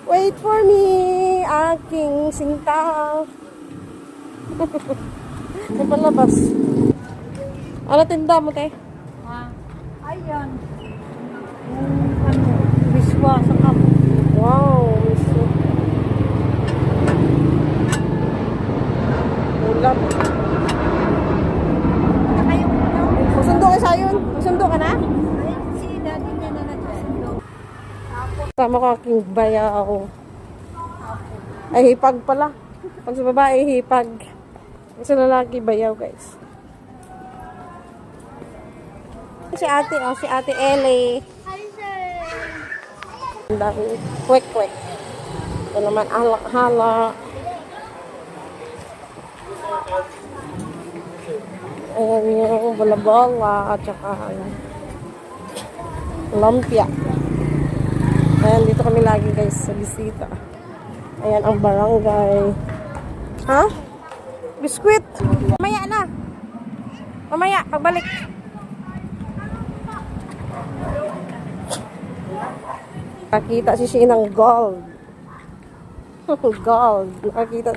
Wait for me, aking sinta. May palabas. Ano tinda mo, te? Ha? Ayan. Yung ano, biswa sa kapo. Wow, miso. Ulam. Kayo mo daw. Susundo ka sa'yon? Susundo ka na? Ayan si daddy niya na nagsusundo. Tama ko aking bayaw. Ay, hipag pala. Pag sa babae, hipag. Sa lalaki, bayaw, guys. Si ate Ellie. Hi, sir. Ang dami. Kwek-kwek. Ito naman, alak-hala. Ayan yung bala-bala at saka lumpia. Ayan, dito kami lagi guys sa bisita. Ayan ang barangay. Ha? Biskwit! Mamaya na. Mamaya, pagbalik. Nakakita si Shinang gold. Gold. Nakakita.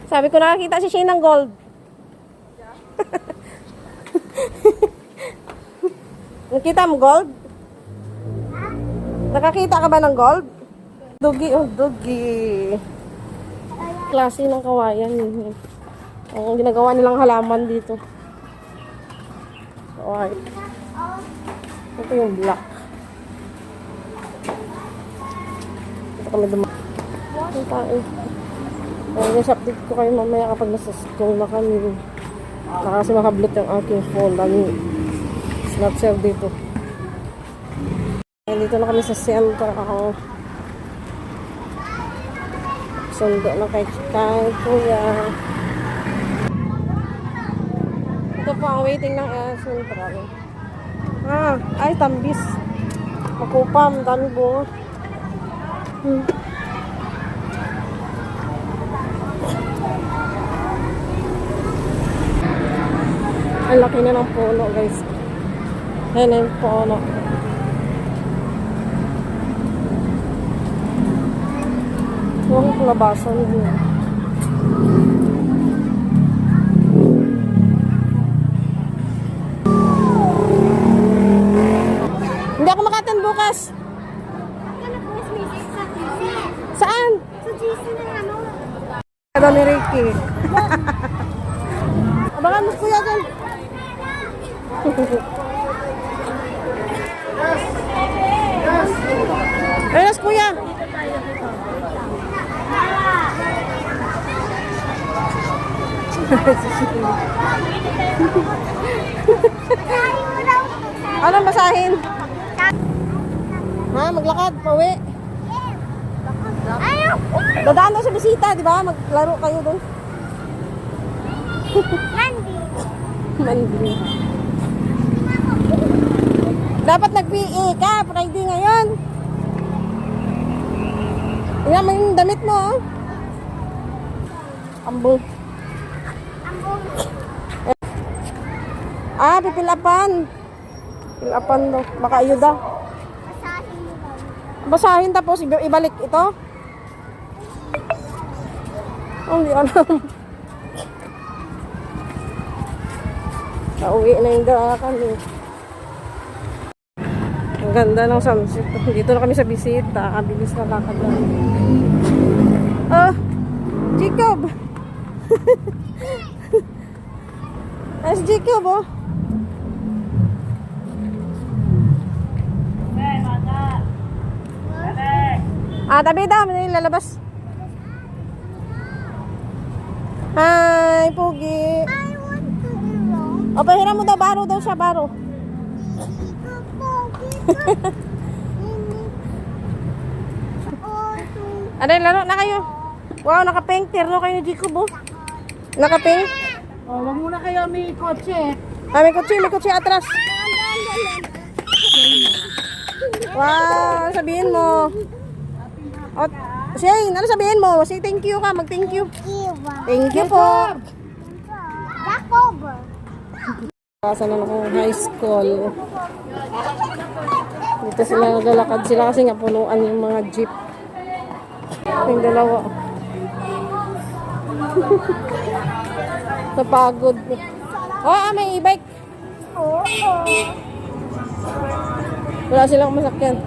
Sabi ko nakakita si Shinang gold. Nakita mo gold? Nakakita ka ba ng gold? Dugi, oh, dugi. Klase ng kawayan. Ang ginagawa nilang halaman dito. Alright. Ito yung black. Ito kami dumaan. Ang tayo. Nasa-update ko kayo mamaya kapag nasa school na kami. Kasi makablot yung aking phone. Dami snap sale dito. Dito na kami sa center. Sundo na kay kuya. Ito po ang waiting ng Central. Ay, tambis. Makupam, dami bunga. Ang laki na ng puno, guys. Ayan na yung puno. Huwag labasan din. Hindi ako makatan bukas. Saan? Sa GC na ano? Kada ni Ricky. Abangan mo kuya dyan. Ayos kuya. Anong basahin? Ha? Maglakad? Pauwi? Ayaw! Dadaan daw sa bisita, di ba? Maglaro kayo doon. Mandy! Mandi. Dapat nag-PE ka, Friday ngayon. Tingnan mo yung damit mo, oh. Ambong. Pipilapan. Pipilapan daw. Baka ayuda. Basahin mo ba? Basahin tapos ibalik ito. Oh, hindi alam. Nauwi na yung kami. Ang ganda ng sunset. Dito na kami sa bisita. Bilis na lakad lang. Oh, Jacob. Ay, si Jacob, oh. Tabi daw. May lalabas. Hi, Pugi. I want to go. O, pahiram mo daw. Baro daw siya. Baro. Ano yung laro na kayo? Wow, naka-pink. Terno kayo ni Jacob, oh. Naka-pink. Oh, wag muna kayo may kotse. May kutsi atras. Wow, sabihin mo. O, Shane, ano sabihin mo? Say thank you ka, mag-thank you. Thank you po. Jacob. Kasan na akong high school. Dito sila naglalakad sila kasi nga punuan yung mga jeep. Yung dalawa. Napagod. Oh, may e-bike. Oo. Wala silang masakyan.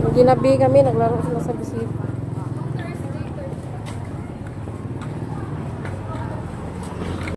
Nung ginabi kami, naglaro sila sa bisita.